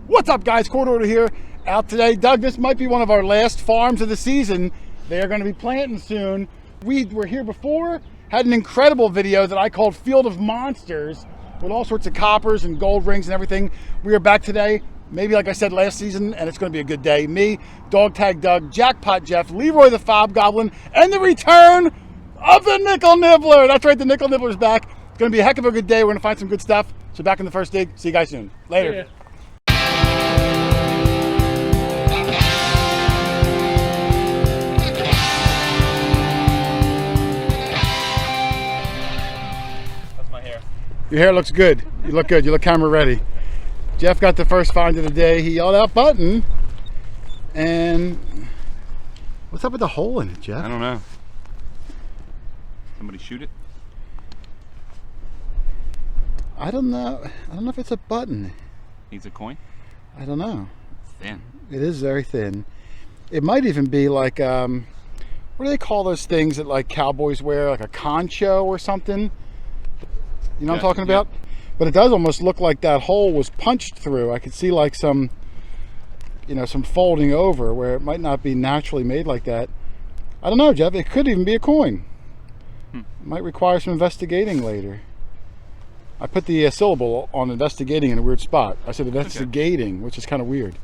What's up, guys? QuarterHoarder here. Out today. Doug, this might be one of our last farms of the season. They are going to be planting soon. We were here before, had an incredible video that I called Field of Monsters with all sorts of coppers and gold rings and everything. We are back today, maybe like I said last season, and it's going to be a good day. Me, Dog Tag Doug, Jackpot Jeff, Leroy the Fob Goblin, and the return of the Nickel Nibbler. That's right, the Nickel Nibbler's back. It's going to be a heck of a good day. We're going to find some good stuff. So back in the first dig. See you guys soon. Later. Yeah. Your hair looks good. You look good. You look camera ready. Jeff got the first find of the day. He yelled out button. And what's up with the hole in it, Jeff? I don't know. Somebody shoot it? I don't know. I don't know if it's a button. Needs a coin? I don't know. It's thin. It is very thin. It might even be like, what do they call those things that like cowboys wear? Like a concho or something? You know what I'm talking about? But it does almost look like that hole was punched through. I could see like some, you know, some folding over where it might not be naturally made like that. I don't know, Jeff. It could even be a coin. It might require some investigating later. I put the syllable on investigating in a weird spot. I said investigating, which is kind of weird.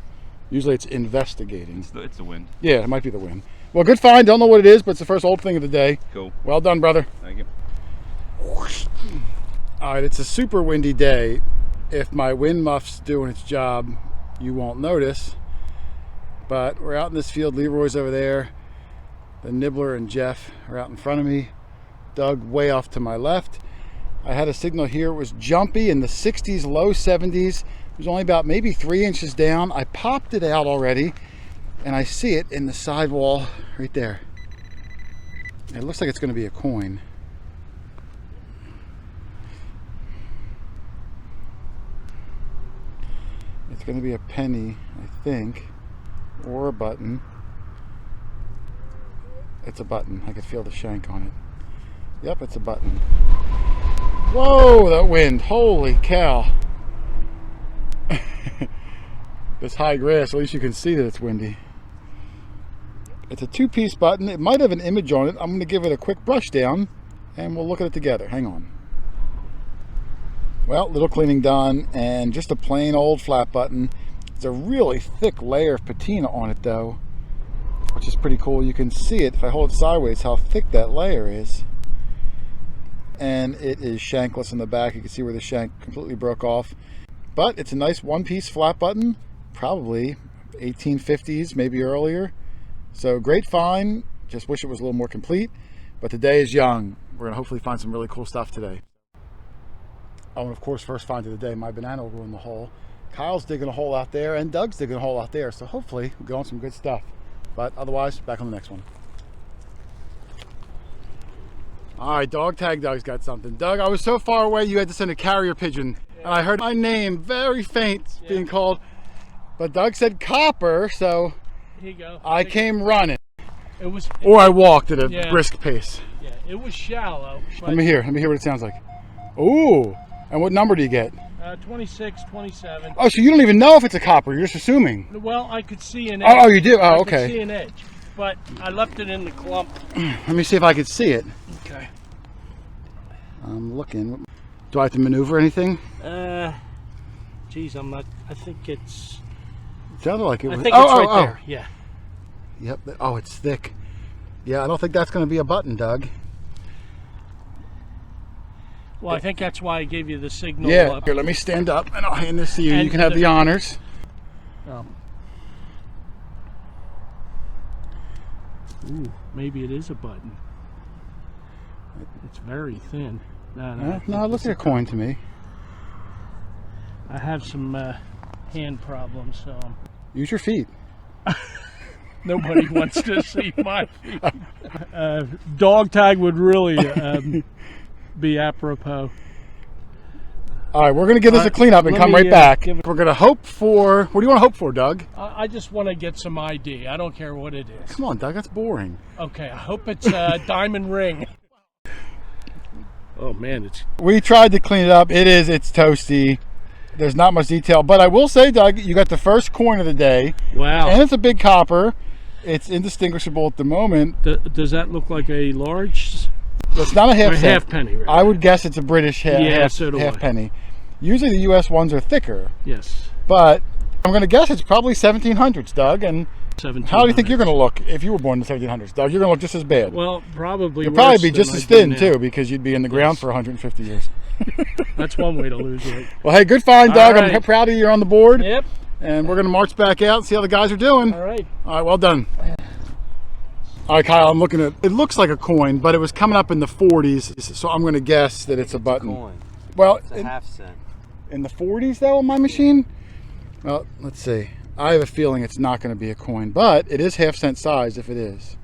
Usually it's investigating. It's the wind. Yeah, it might be the wind. Well, good find. Don't know what it is, but it's the first old thing of the day. Cool. Well done, brother. Thank you. All right, it's a super windy day. If my wind muff's doing its job, you won't notice. But we're out in this field. Leroy's over there. The Nibbler and Jeff are out in front of me. Doug way off to my left. I had a signal here. It was jumpy in the 60s, low 70s. It was only about maybe 3 inches down. I popped it out already, and I see it in the sidewall right there. It looks like it's going to be a coin. It's going to be a penny, I think, or a button. It's a button. I could feel the shank on it. Yep, it's a button. Whoa, that wind. Holy cow. This high grass, at least you can see that it's windy. It's a two-piece button. It might have an image on it. I'm going to give it a quick brush down, and we'll look at it together. Hang on. Well, little cleaning done, and just a plain old flat button. It's a really thick layer of patina on it, though, which is pretty cool. You can see it, if I hold it sideways, how thick that layer is. And it is shankless in the back. You can see where the shank completely broke off. But it's a nice one-piece flat button, probably 1850s, maybe earlier. So great find. Just wish it was a little more complete. But the day is young. We're going to hopefully find some really cool stuff today. Oh, and of course, first find of the day, my banana will go in the hole. Kyle's digging a hole out there, and Doug's digging a hole out there. So hopefully we'll get on some good stuff. But otherwise, back on the next one. All right, Dog Tag Doug's got something. Doug, I was so far away you had to send a carrier pigeon. And I heard my name, very faint, being called. But Doug said copper, so here you go. I came running. Or I walked at a brisk pace. Yeah, it was shallow. Let me hear what it sounds like. Ooh, and what number do you get? 26, 27. Oh, so you don't even know if it's a copper, you're just assuming. Well, I could see an edge. Oh, you do? Oh, okay. I could see an edge, but I left it in the clump. Let me see if I could see it. Okay. I'm looking. Do I have to maneuver anything? Geez, I'm not. I think it's. It sounded like it was. I think it's right there. Yeah. Yep. Oh, it's thick. Yeah, I don't think that's going to be a button, Doug. Well, I think that's why I gave you the signal. Yeah. Here, let me stand up and I'll hand this to you. You can have the honors. Ooh, maybe it is a button. It's very thin. No, it looks like a coin to me. I have some hand problems, so. Use your feet. Nobody wants to see my feet. Dog tag would really be apropos. All right, we're going to give this a cleanup and come right back. We're going to hope for, what do you want to hope for, Doug? I just want to get some ID. I don't care what it is. Come on, Doug, that's boring. Okay, I hope it's a diamond ring. Oh man, we tried to clean it up. It's toasty. There's not much detail, but I will say, Doug, you got the first coin of the day. Wow. And it's a big copper. It's indistinguishable at the moment. Does that look like a large? It's not a half cent. Half penny, right? I would guess it's a British half I. penny. Usually the U.S. ones are thicker. Yes. But I'm going to guess it's probably 1700s, Doug. And how do you think you're going to look if you were born in the 1700s, Doug? You're going to look just as bad. Well, probably. You'll probably be just as thin, too, because you'd be in the ground for 150 years. That's one way to lose weight. Well, hey, good find, Doug. Right. I'm proud of you. You're on the board. Yep. And we're going to march back out and see how the guys are doing. All right. All right, well done. All right, Kyle, I'm looking at it. Looks like a coin, but it was coming up in the 40s, so I'm going to guess that it's a button. Coin. Well, It's a half cent. in the 40s, though, on my machine? Well, let's see. I have a feeling it's not going to be a coin, but it is half-cent size if it is.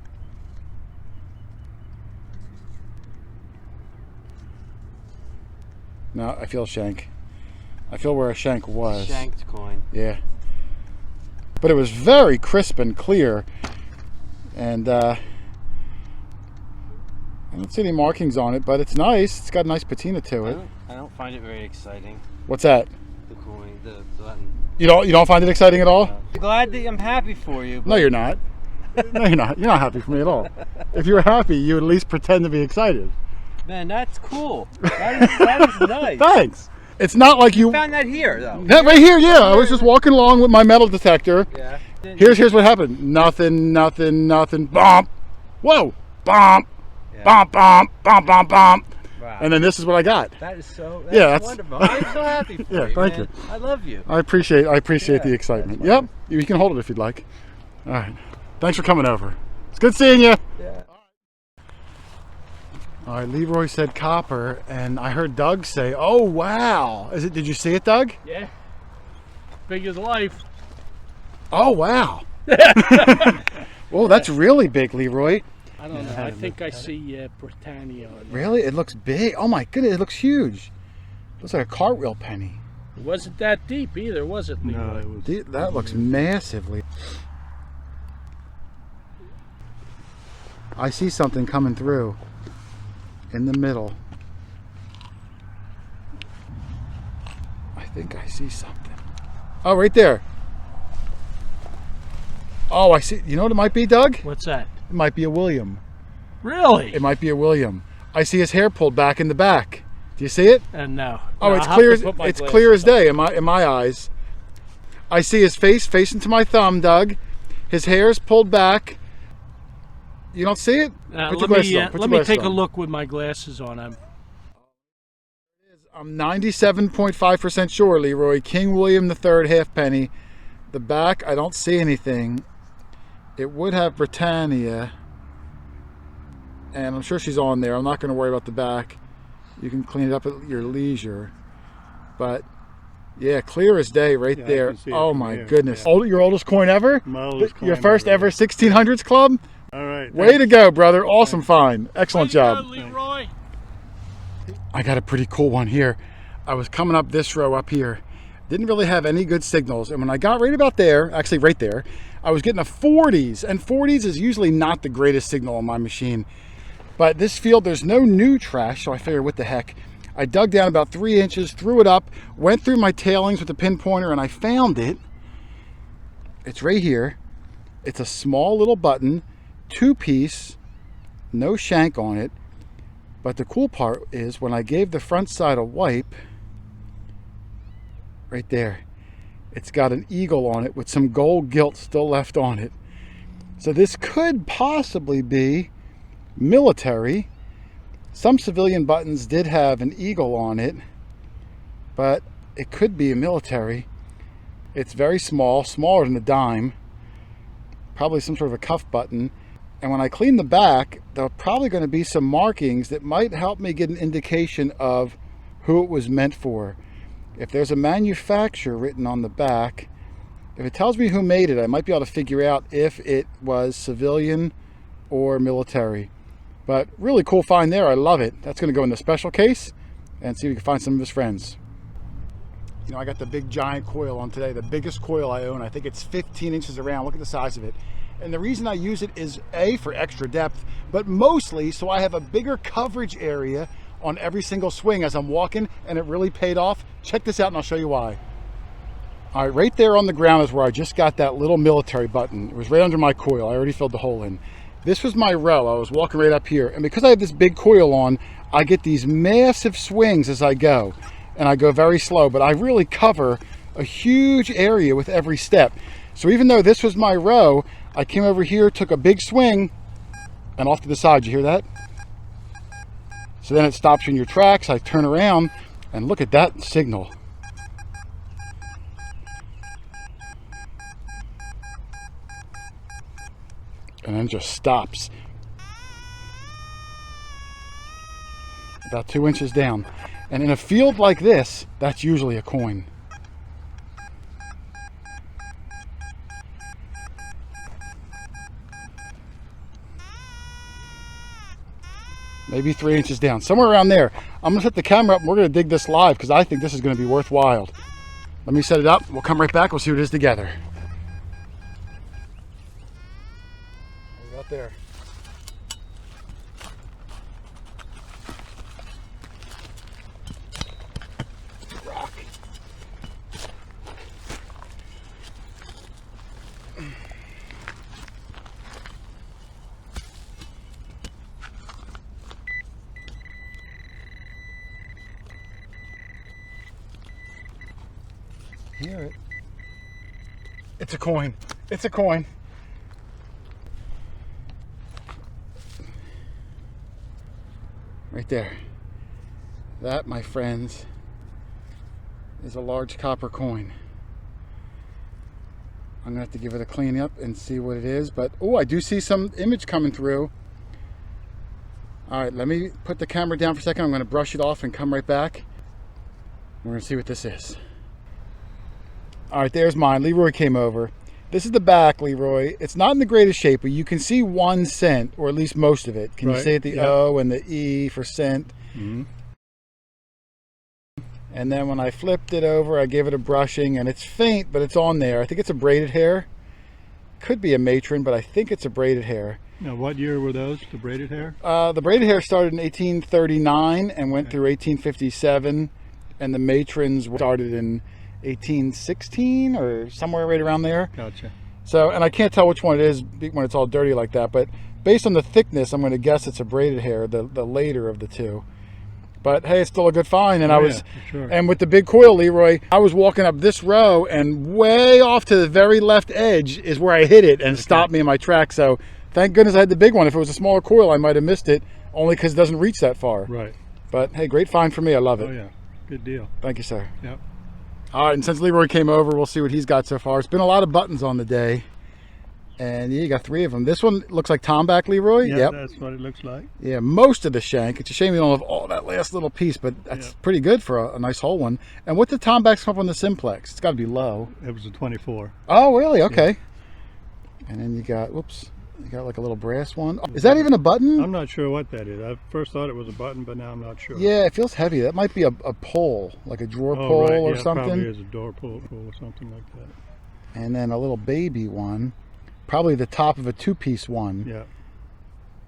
No, I feel shank. I feel where a shank was. Shanked coin. Yeah. But it was very crisp and clear. And I don't see any markings on it, but it's nice. It's got a nice patina to it. I don't find it very exciting. What's that? The coin, the button. You don't find it exciting at all? I'm glad that I'm happy for you. No, you're not. No, you're not. You're not happy for me at all. If you were happy, you would at least pretend to be excited. Man, that's cool. That is nice. Thanks. It's not like you found that here, though. That right here, yeah. I was just walking along with my metal detector. Yeah. Here's what happened. Nothing. Bump. Whoa. Bump. Yeah. Bump. Bump. Bump. Bump. Bump. Wow. And then this is what I got. That is so. That's wonderful. I'm so happy for Yeah, you. thank Man. you. I love you. I appreciate Yeah, the excitement. that's Yep. You can hold it if you'd like. All right. Thanks for coming over. It's good seeing you. Yeah. All right, Leroy said copper, and I heard Doug say, "Oh wow!" Did you see it, Doug? Yeah. Big as life. Oh wow! Whoa, that's really big, Leroy. I don't know. I think I see Britannia on it. Really? It looks big. Oh my goodness, it looks huge. Looks like a cartwheel penny. It wasn't that deep either, was it, Leroy? No, it was. That looks massively. I see something coming through in the middle. I think I see something. Oh, right there. Oh, I see. You know what it might be, Doug? What's that? It might be a William. Really? It might be a William. I see his hair pulled back in the back. Do you see it? No. Oh, No, it's I'll clear. have to put my It's glasses clear as on. day in my eyes. I see his face facing to my thumb, Doug. His hair is pulled back. You don't see it? Put your glasses on. Put let your me take glasses a on. look with my glasses on. I'm 97.5% sure, Leroy. King William III halfpenny. The back, I don't see anything. It would have Britannia. And I'm sure she's on there. I'm not going to worry about the back. You can clean it up at your leisure. But, yeah, clear as day right Yeah, I there. can see it Oh, from my here. goodness. Yeah. Your oldest coin ever? My oldest coin Your first ever. ever 1600s club? All right. Way to go, brother. Awesome find. Excellent job. Leroy. I got a pretty cool one here. I was coming up this row up here. Didn't really have any good signals. And when I got right about there, actually right there, I was getting a 40s. And 40s is usually not the greatest signal on my machine. But this field, there's no new trash, so I figured, what the heck. I dug down about 3 inches, threw it up, went through my tailings with the pinpointer, and I found it. It's right here. It's a small little button, 2-piece, no shank on it. But the cool part is when I gave the front side a wipe, right there, it's got an eagle on it with some gold gilt still left on it. So this could possibly be military. Some civilian buttons did have an eagle on it, but it could be a military. It's very small, smaller than a dime. Probably some sort of a cuff button. And when I clean the back, there are probably going to be some markings that might help me get an indication of who it was meant for. If there's a manufacturer written on the back, if it tells me who made it, I might be able to figure out if it was civilian or military. But really cool find there. I love it. That's going to go in the special case and see if we can find some of his friends. You know, I got the big giant coil on today, the biggest coil I own. I think it's 15 inches around. Look at the size of it. And the reason I use it is A, for extra depth, but mostly so I have a bigger coverage area on every single swing as I'm walking, and it really paid off. Check this out and I'll show you why. All right, right there on the ground is where I just got that little military button. It was right under my coil. I already filled the hole in. This was my row. I was walking right up here, and because I have this big coil on, I get these massive swings as I go, and I go very slow, but I really cover a huge area with every step. So even though this was my row, I came over here, took a big swing, and off to the side. You hear that? So then it stops you in your tracks. I turn around, and look at that signal. And then just stops. About 2 inches down. And in a field like this, that's usually a coin. Maybe 3 inches down, somewhere around there. I'm gonna set the camera up and we're gonna dig this live because I think this is gonna be worthwhile. Let me set it up. We'll come right back. We'll see what it is together. Out there. Rock. Hear it. It's a coin. It's a coin. Right there. That, my friends, is a large copper coin. I'm gonna have to give it a clean up and see what it is, but oh, I do see some image coming through. All right, let me put the camera down for a second. I'm gonna brush it off and come right back. We're gonna see what this is. All right, there's mine. Leroy came over. This is the back, Leroy. It's not in the greatest shape, but you can see 1 cent, or at least most of it. Can you see it? The O and the E for cent. Mm-hmm. And then when I flipped it over, I gave it a brushing, and it's faint, but it's on there. I think it's a braided hair. Could be a matron, but I think it's a braided hair. Now, what year were those, the braided hair? The braided hair started in 1839 and went through 1857, and the matrons started in 1816 or somewhere right around there. Gotcha. So, and I can't tell which one it is when it's all dirty like that, but based on the thickness, I'm going to guess it's a braided hair, the later of the two. But hey, it's still a good find. And and with the big coil, Leroy, I was walking up this row, and way off to the very left edge is where I hit it and stopped me in my track. So thank goodness I had the big one. If it was a smaller coil, I might have missed it, only because it doesn't reach that far. Right. But hey, great find for me. I love it. Oh yeah, good deal. Thank you, sir. Yep. All right, and since Leroy came over, we'll see what he's got so far. It's been a lot of buttons on the day. And yeah, you got 3 of them. This one looks like tomback, Leroy. Yeah, yep. That's what it looks like. Yeah, most of the shank. It's a shame you don't have all that last little piece, but that's pretty good for a nice whole one. And what did tombacks come up on the simplex? It's got to be low. It was a 24. Oh, really? Okay. Yeah. And then you got, whoops, you got like a little brass one. Is that even a button? I'm not sure what that is. I first thought it was a button, but now I'm not sure. Yeah, it feels heavy. That might be a pole, like a drawer pole or something. Probably is a door pole or something like that. And then a little baby one. Probably the top of a 2-piece one. Yeah.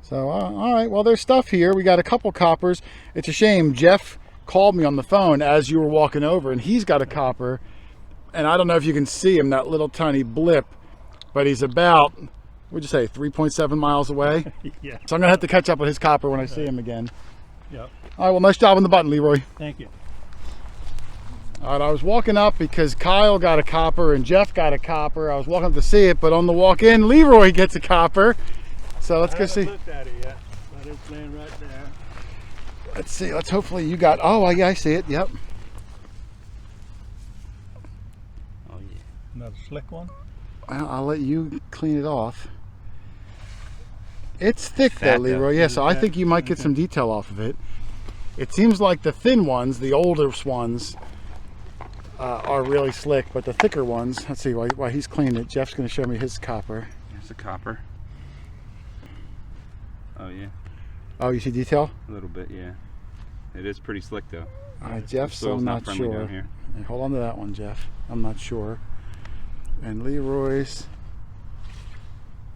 So, all right. Well, there's stuff here. We got a couple coppers. It's a shame. Jeff called me on the phone as you were walking over, and he's got a copper. And I don't know if you can see him, that little tiny blip, but he's about, what'd you say, 3.7 miles away? Yeah. So I'm going to have to catch up with his copper when I see him again. Yep. All right. Well, nice job on the button, Leroy. Thank you. All right, I was walking up because Kyle got a copper and Jeff got a copper. I was walking up to see it, but on the walk in, Leroy gets a copper. So let's go see. I haven't looked at it yet, but it's laying right there. Let's see. Let's hopefully you got. Oh, yeah, I see it. Yep. Oh yeah. Another slick one. I'll let you clean it off. It's thick though, Fat, Leroy. Yeah, so I think you might get some detail off of it. It seems like the thin ones, the oldest ones, are really slick, but the thicker ones, let's see, while he's cleaning it, Jeff's going to show me his copper. There's the copper. Oh yeah. Oh, you see detail? A little bit, yeah. It is pretty slick though. All right, Jeff's, Soil's I'm not friendly sure. down here. Hey, hold on to that one, Jeff. I'm not sure. And Leroy's.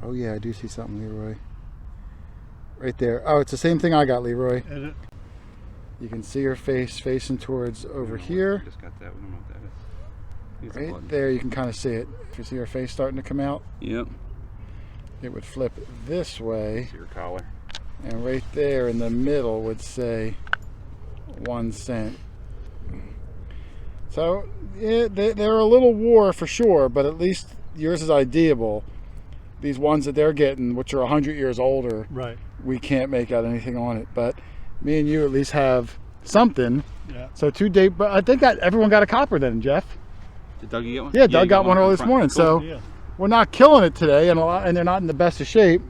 Oh yeah, I do see something, Leroy. Right there. Oh, it's the same thing I got, Leroy. Is it? You can see her face facing towards over here. Just got that. We don't know what that is. It's a Right button. there, you can kind of see it. If you see her face starting to come out, Yep. it would flip this way. See your collar. And right there in the middle would say 1 cent. So yeah, they're a little war for sure, but at least yours is ideable. These ones that they're getting, which are 100 years older, Right. we can't make out anything on it. But me and you at least have something. Yeah. So 2 day, but I think that everyone got a copper then, Jeff. Did Dougie get one? Yeah, Doug got one early this morning. Cool. So Yeah. we're not killing it today, and they're not in the best of shape.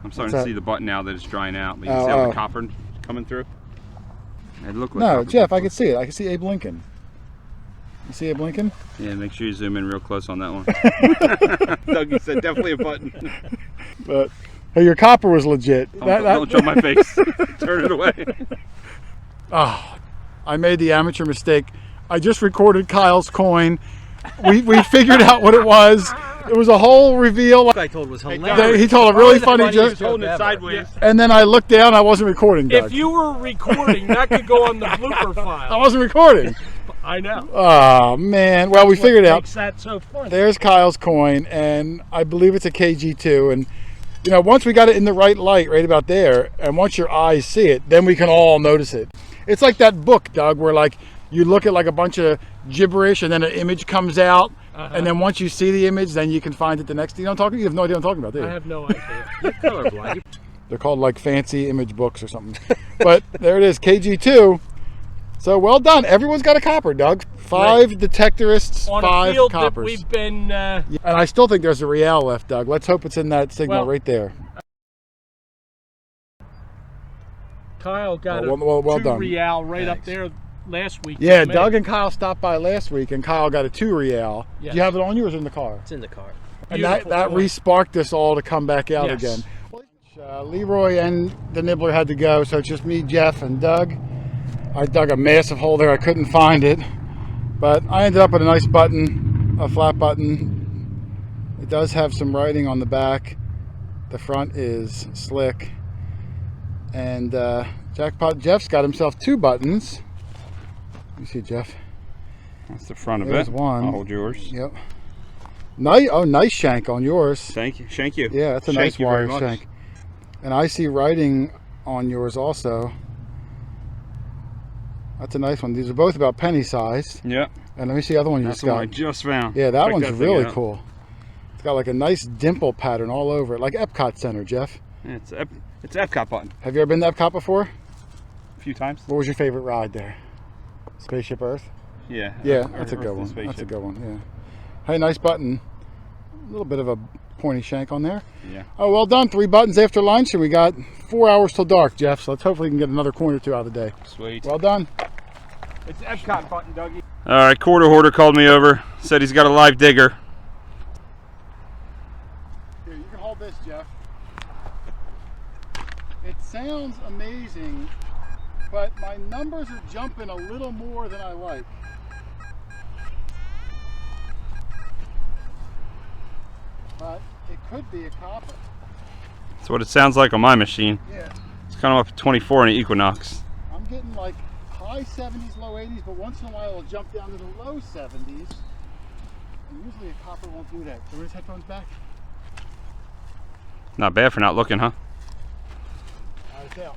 I'm starting What's to see that? the button now that it's drying out. But you can see all the copper coming through. It looked like No, copper Jeff, I before. can see it. I can see Abe Lincoln. You see Abe Lincoln? Yeah, make sure you zoom in real close on that one. Dougie said definitely a button. But hey, your copper was legit. Don't show my face. Turn it away. Oh, I made the amateur mistake. I just recorded Kyle's coin. We figured out what it was. It was a whole reveal. I told was hilarious. He told a really funny funniest joke, joke ever. and then I looked down. I wasn't recording, Doug. If you were recording, that could go on the blooper I file. wasn't recording. I know. Oh man. Well, we figured out. Makes that so funny. There's Kyle's coin, and I believe it's a KG2. And you know, once we got it in the right light, right about there, and once your eyes see it, then we can all notice it. It's like that book, Doug, where like you look at like a bunch of gibberish, and then an image comes out, and then once you see the image, then you can find it the next. You know what I'm talking? You have no idea what I'm talking about, do you? I have no idea. You're colorblind. They're called like fancy image books or something. But there it is, KG2. So well done. Everyone's got a copper, Doug. 5 detectorists, On 5 a field coppers. that we've been. And I still think there's a real left, Doug. Let's hope it's in that signal Well, right there. Kyle got well a 2 done. real right Thanks. up there last week. Yeah, for me. Doug and Kyle stopped by last week, and Kyle got a 2 real. Yes. Do you have it on you or is it in the car? It's in the car. And Beautiful that coin. re-sparked us all to come back out Yes. again. Leroy and the nibbler had to go, so it's just me, Jeff, and Doug. I dug a massive hole there. I couldn't find it, but I ended up with a nice button, a flat button. It does have some writing on the back. The front is slick, and Jackpot Jeff's got himself 2 buttons. You see, Jeff? That's the front of There's it. one. I'll hold yours. Yep. Nice. Oh, nice shank on yours. Thank you. Shank you. Yeah, that's a Shank nice you very wire much. shank. And I see writing on yours also. That's a nice one. These are both about penny sized. Yeah. And let me see the other one you That's just the one I got. just found. Yeah, that Check one's thing really out. cool. It's got like a nice dimple pattern all over it, like Epcot Center, Jeff. Yeah, it's Epcot button. Have you ever been to Epcot before? A few times. What was your favorite ride there? Spaceship Earth? Yeah. Yeah, Earth- that's a Earth good and one. Spaceship. That's a good one, yeah. Hey, nice button. A little bit of a pointy shank on there. Yeah. Oh, well done. 3 buttons after lunch, and we got 4 hours till dark, Jeff. So let's hopefully we can get another coin or 2 out of the day. Sweet. Well done. It's Epcot button, Dougie. All right, QuarterHoarder called me over. Said he's got a live digger. Here, you can hold this, Jeff. It sounds amazing, but my numbers are jumping a little more than I like. But it could be a copper. That's what it sounds like on my machine. Yeah, It's kind of up to 24 in an Equinox. I'm getting like high 70s, low 80s, but once in a while it'll jump down to the low 70s. And usually a copper won't do that. So his headphones back. Not bad for not looking, huh? Eyes out.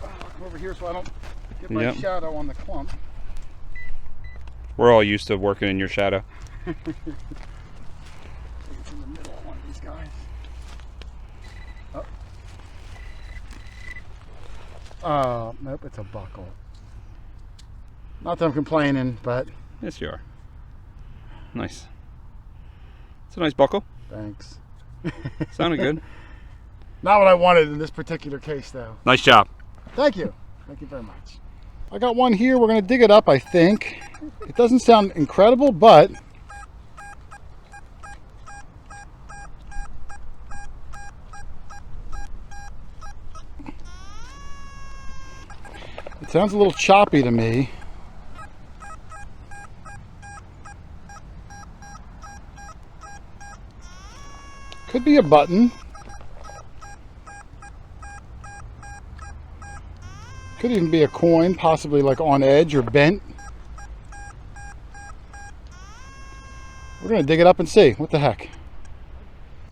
I'll come over here so I don't get my Yep. shadow on the clump. We're all used to working in your shadow. I think it's in the middle of one of these guys. Oh, nope, it's a buckle. Not that I'm complaining, but Yes, you are. Nice. It's a nice buckle. thanks. Sounded good. Not what I wanted in this particular case, though. Nice job. Thank you. Thank you very much. I got one here. We're going to dig it up, I think. It doesn't sound incredible, but it sounds a little choppy to me. Could be a button. Could even be a coin, possibly like on edge or bent. We're gonna dig it up and see. What the heck?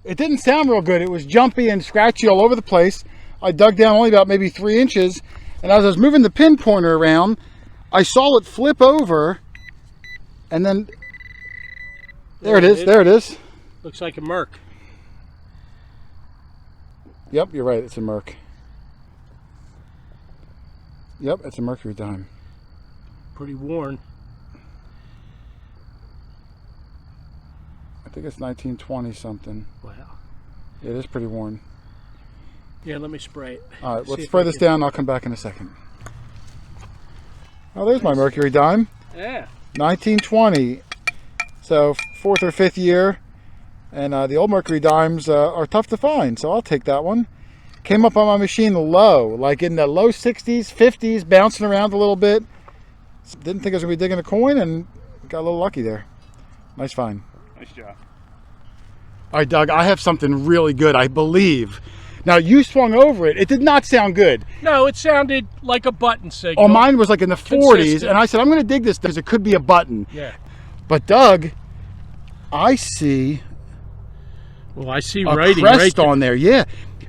It didn't sound real good. It was jumpy and scratchy all over the place. I dug down only about maybe 3 inches, and as I was moving the pinpointer around, I saw it flip over, and then there it is. There it is. Looks like a Merc. Yep, you're right. It's a Merc. Yep, it's a mercury dime. Pretty worn. I think it's 1920 something. Wow. It is pretty worn. Yeah, let me spray it. All right, let's See if spray I this can- down. I'll come back in a second. Oh, there's my mercury dime. Yeah. 1920. So 4th or 5th year. And the old mercury dimes are tough to find, so I'll take that one. Came up on my machine low, like in the low 60s, 50s, bouncing around a little bit. Didn't think I was going to be digging a coin, and got a little lucky there. Nice find. Nice job. All right, Doug, I have something really good, I believe. Now, you swung over it. It did not sound good. No, it sounded like a button signal. Oh, mine was like in the 40s, Consistent. and I said, I'm going to dig this because it could be a button. Yeah. But, Doug, I see Well, I see a writing crest right there. on there. Yeah.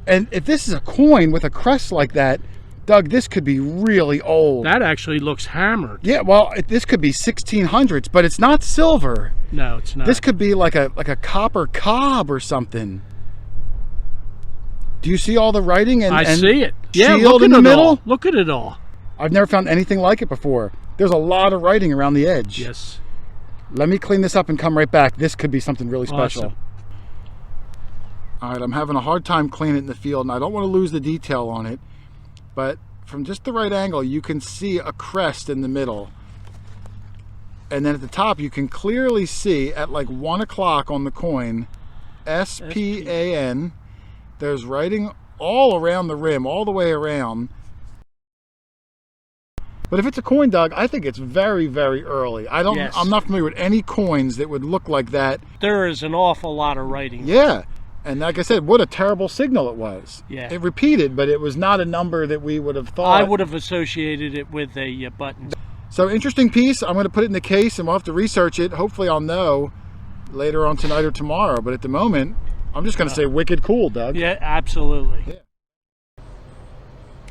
And if this is a coin with a crest like that, Doug, this could be really old. That actually looks hammered. Yeah, well, this could be 1600s, but it's not silver. No, it's not. This could be like a copper cob or something. Do you see all the writing? And I see it. Yeah, shield look in at the it middle? all. Look at it all. I've never found anything like it before. There's a lot of writing around the edge. Yes. Let me clean this up and come right back. This could be something really special. Awesome. All right, I'm having a hard time cleaning it in the field, and I don't want to lose the detail on it, but from just the right angle, you can see a crest in the middle. And then at the top, you can clearly see at like 1 o'clock on the coin, S-P-A-N. There's writing all around the rim, all the way around. But if it's a coin, Doug, I think it's very, very early. Yes. I'm not familiar with any coins that would look like that. There is an awful lot of writing. Yeah. And like I said, what a terrible signal it was. Yeah. It repeated, but it was not a number that we would have thought. I would have associated it with a button. So interesting piece. I'm going to put it in the case and we'll have to research it. Hopefully I'll know later on tonight or tomorrow. But at the moment, I'm just going to say wicked cool, Doug. Yeah, absolutely. Yeah.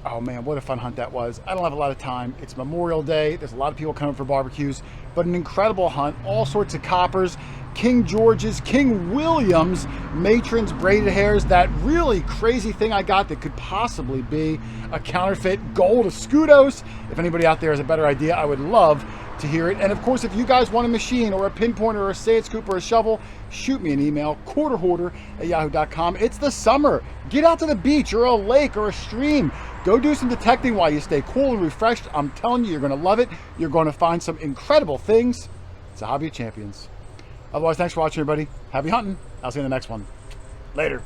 Oh man, what a fun hunt that was. I don't have a lot of time. It's Memorial Day. There's a lot of people coming for barbecues, but an incredible hunt. All sorts of coppers, King Georges, King Williams, matrons, braided hairs, that really crazy thing I got that could possibly be a counterfeit gold escudos. If anybody out there has a better idea, I would love to hear it. And of course, if you guys want a machine or a pinpointer or a sand scoop or a shovel, shoot me an email, QuarterHoarder@yahoo.com. It's the summer. Get out to the beach or a lake or a stream. Go do some detecting while you stay cool and refreshed. I'm telling you, you're going to love it. You're going to find some incredible things. It's a hobby of champions. Otherwise, thanks for watching, everybody. Happy hunting. I'll see you in the next one. Later.